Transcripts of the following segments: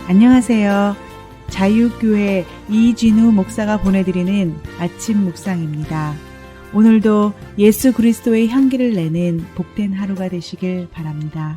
안녕하세요. 자유교회 이진우 목사가 보내드리는 아침 묵상입니다. 오늘도 예수 그리스도의 향기를 내는 복된 하루가 되시길 바랍니다.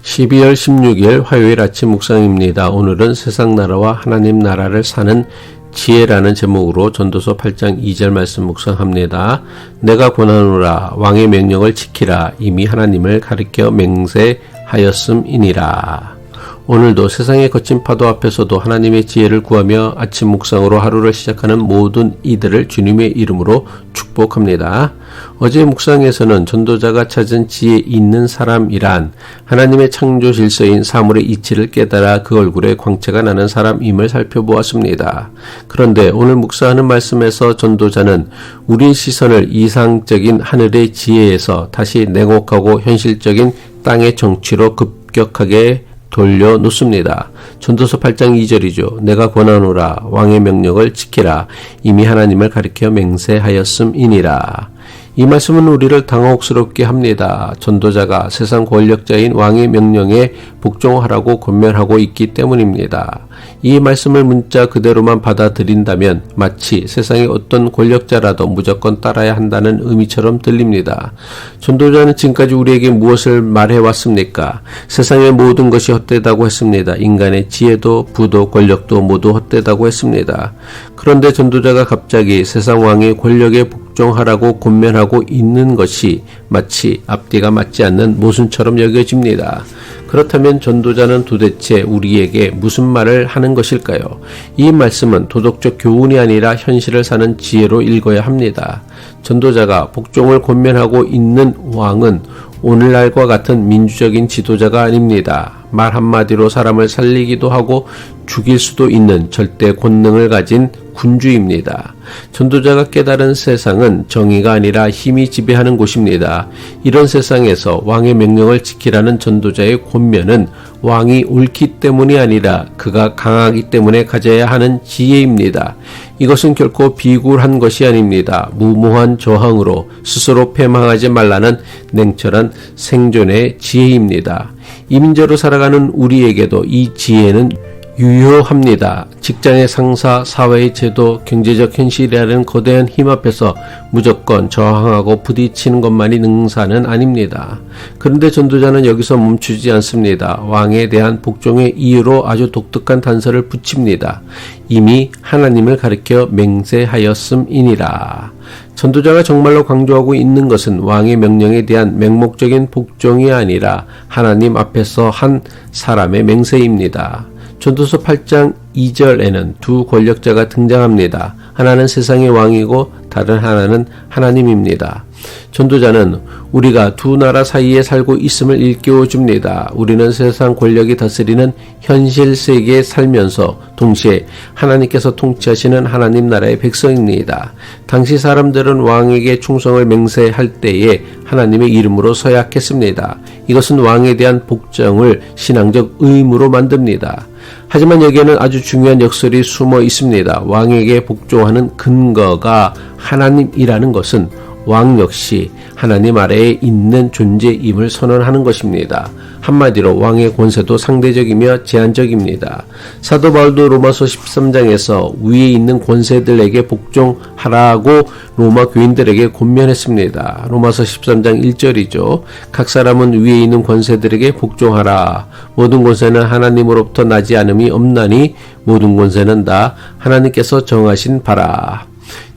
12월 16일 화요일 아침 묵상입니다. 오늘은 세상 나라와 하나님 나라를 사는 지혜라는 제목으로 전도서 8장 2절 말씀 묵상합니다. 내가 권하노라 왕의 명령을 지키라 이미 하나님을 가리켜 맹세하였음이니라. 오늘도 세상의 거친 파도 앞에서도 하나님의 지혜를 구하며 아침 묵상으로 하루를 시작하는 모든 이들을 주님의 이름으로 축복합니다. 어제 묵상에서는 전도자가 찾은 지혜 있는 사람이란 하나님의 창조 질서인 사물의 이치를 깨달아 그 얼굴에 광채가 나는 사람임을 살펴보았습니다. 그런데 오늘 묵상하는 말씀에서 전도자는 우리의 시선을 이상적인 하늘의 지혜에서 다시 냉혹하고 현실적인 땅의 정치로 급격하게 돌려놓습니다. 전도서 8장 2절이죠. 내가 권하노라 왕의 명령을 지키라 이미 하나님을 가리켜 맹세하였음이니라. 이 말씀은 우리를 당혹스럽게 합니다. 전도자가 세상 권력자인 왕의 명령에 복종하라고 권면하고 있기 때문입니다. 이 말씀을 문자 그대로만 받아들인다면 마치 세상의 어떤 권력자라도 무조건 따라야 한다는 의미처럼 들립니다. 전도자는 지금까지 우리에게 무엇을 말해왔습니까? 세상의 모든 것이 헛되다고 했습니다. 인간의 지혜도 부도 권력도 모두 헛되다고 했습니다. 그런데 전도자가 갑자기 세상 왕의 권력에 복종하라고 권면하고 있는 것이 마치 앞뒤가 맞지 않는 모순처럼 여겨집니다. 그렇다면 전도자는 도대체 우리에게 무슨 말을 하는 것일까요? 이 말씀은 도덕적 교훈이 아니라 현실을 사는 지혜로 읽어야 합니다. 전도자가 복종을 권면하고 있는 왕은 오늘날과 같은 민주적인 지도자가 아닙니다. 말 한마디로 사람을 살리기도 하고 죽일 수도 있는 절대 권능을 가진 군주입니다. 전도자가 깨달은 세상은 정의가 아니라 힘이 지배하는 곳입니다. 이런 세상에서 왕의 명령을 지키라는 전도자의 권면은 왕이 옳기 때문이 아니라 그가 강하기 때문에 가져야 하는 지혜입니다. 이것은 결코 비굴한 것이 아닙니다. 무모한 저항으로 스스로 패망하지 말라는 냉철한 생존의 지혜입니다. 이민자로 살아가는 우리에게도 이 지혜는 유효합니다. 직장의 상사, 사회의 제도, 경제적 현실이라는 거대한 힘 앞에서 무조건 저항하고 부딪히는 것만이 능사는 아닙니다. 그런데 전도자는 여기서 멈추지 않습니다. 왕에 대한 복종의 이유로 아주 독특한 단서를 붙입니다. 이미 하나님을 가리켜 맹세하였음이니라. 전도자가 정말로 강조하고 있는 것은 왕의 명령에 대한 맹목적인 복종이 아니라 하나님 앞에서 한 사람의 맹세입니다. 전도서 8장 2절에는 두 권력자가 등장합니다. 하나는 세상의 왕이고 다른 하나는 하나님입니다. 전도자는 우리가 두 나라 사이에 살고 있음을 일깨워줍니다. 우리는 세상 권력이 다스리는 현실 세계에 살면서 동시에 하나님께서 통치하시는 하나님 나라의 백성입니다. 당시 사람들은 왕에게 충성을 맹세할 때에 하나님의 이름으로 서약했습니다. 이것은 왕에 대한 복종을 신앙적 의무로 만듭니다. 하지만 여기에는 아주 중요한 역설이 숨어 있습니다. 왕에게 복종하는 근거가 하나님이라는 것은 왕 역시 하나님 아래에 있는 존재임을 선언하는 것입니다. 한마디로 왕의 권세도 상대적이며 제한적입니다. 사도 바울도 로마서 13장에서 위에 있는 권세들에게 복종하라고 로마 교인들에게 권면했습니다. 로마서 13장 1절이죠. 각 사람은 위에 있는 권세들에게 복종하라. 모든 권세는 하나님으로부터 나지 않음이 없나니 모든 권세는 다 하나님께서 정하신 바라.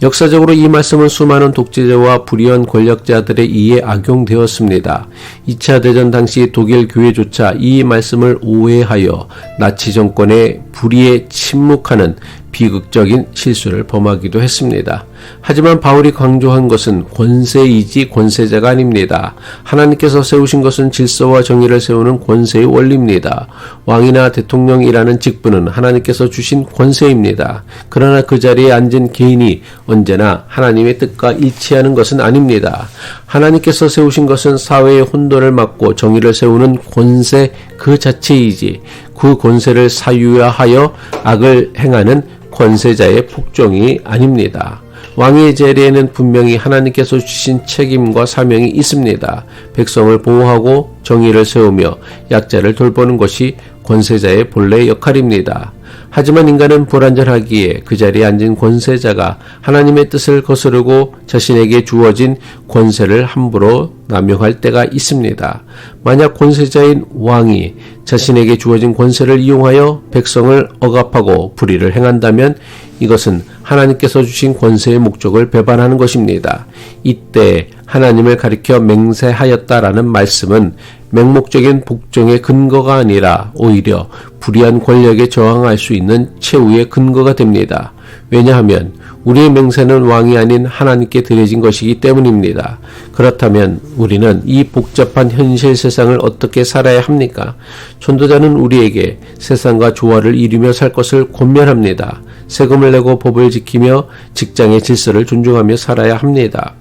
역사적으로 이 말씀은 수많은 독재자와 불의한 권력자들에 의해 악용되었습니다. 2차 대전 당시 독일 교회조차 이 말씀을 오해하여 나치 정권의 불의에 침묵하는 비극적인 실수를 범하기도 했습니다. 하지만 바울이 강조한 것은 권세이지 권세자가 아닙니다. 하나님께서 세우신 것은 질서와 정의를 세우는 권세의 원리입니다. 왕이나 대통령이라는 직분은 하나님께서 주신 권세입니다. 그러나 그 자리에 앉은 개인이 언제나 하나님의 뜻과 일치하는 것은 아닙니다. 하나님께서 세우신 것은 사회의 혼돈을 막고 정의를 세우는 권세 그 자체이지 그 권세를 사유화하여 악을 행하는 권세자의 복종이 아닙니다. 왕의 자리에는 분명히 하나님께서 주신 책임과 사명이 있습니다. 백성을 보호하고 정의를 세우며 약자를 돌보는 것이 권세자의 본래 역할입니다. 하지만 인간은 불완전하기에 그 자리에 앉은 권세자가 하나님의 뜻을 거스르고 자신에게 주어진 권세를 함부로 남용할 때가 있습니다. 만약 권세자인 왕이 자신에게 주어진 권세를 이용하여 백성을 억압하고 불의를 행한다면 이것은 하나님께서 주신 권세의 목적을 배반하는 것입니다. 이때 하나님을 가리켜 맹세하였다라는 말씀은 맹목적인 복종의 근거가 아니라 오히려 불의한 권력에 저항할 수 있는 최후의 근거가 됩니다. 왜냐하면 우리의 맹세는 왕이 아닌 하나님께 드려진 것이기 때문입니다. 그렇다면 우리는 이 복잡한 현실 세상을 어떻게 살아야 합니까? 전도자는 우리에게 세상과 조화를 이루며 살 것을 권면합니다. 세금을 내고 법을 지키며 직장의 질서를 존중하며 살아야 합니다.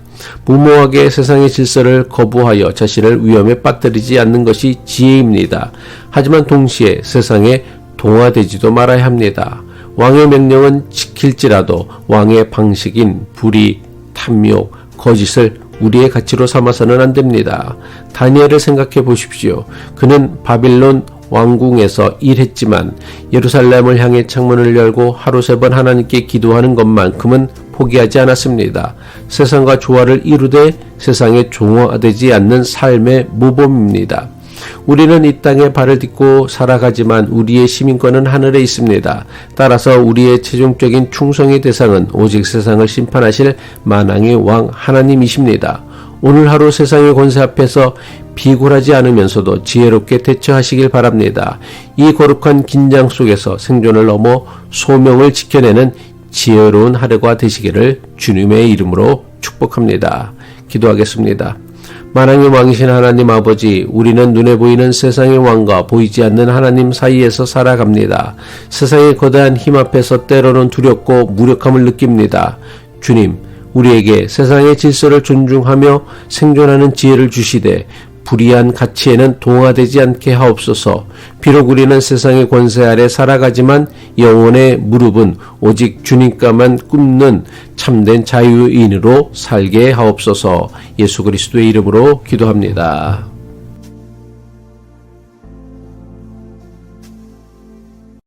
무모하게 세상의 질서를 거부하여 자신을 위험에 빠뜨리지 않는 것이 지혜입니다. 하지만 동시에 세상에 동화되지도 말아야 합니다. 왕의 명령은 지킬지라도 왕의 방식인 불의, 탐욕, 거짓을 우리의 가치로 삼아서는 안 됩니다. 다니엘을 생각해 보십시오. 그는 바빌론 왕궁에서 일했지만 예루살렘을 향해 창문을 열고 하루 3번 하나님께 기도하는 것만큼은 포기하지 않았습니다. 세상과 조화를 이루되 세상에 종화되지 않는 삶의 모범입니다. 우리는 이 땅에 발을 딛고 살아가지만 우리의 시민권은 하늘에 있습니다. 따라서 우리의 최종적인 충성의 대상은 오직 세상을 심판하실 만왕의 왕 하나님이십니다. 오늘 하루 세상의 권세 앞에서 비굴하지 않으면서도 지혜롭게 대처하시길 바랍니다. 이 거룩한 긴장 속에서 생존을 넘어 소명을 지켜내는 지혜로운 하루가 되시기를 주님의 이름으로 축복합니다. 기도하겠습니다. 만왕의 왕이신 하나님 아버지, 우리는 눈에 보이는 세상의 왕과 보이지 않는 하나님 사이에서 살아갑니다. 세상의 거대한 힘 앞에서 때로는 두렵고 무력함을 느낍니다. 주님, 우리에게 세상의 질서를 존중하며 생존하는 지혜를 주시되 불의한 가치에는 동화되지 않게 하옵소서. 비록 우리는 세상의 권세 아래 살아가지만 영혼의 무릎은 오직 주님과만 굽는 참된 자유인으로 살게 하옵소서. 예수 그리스도의 이름으로 기도합니다.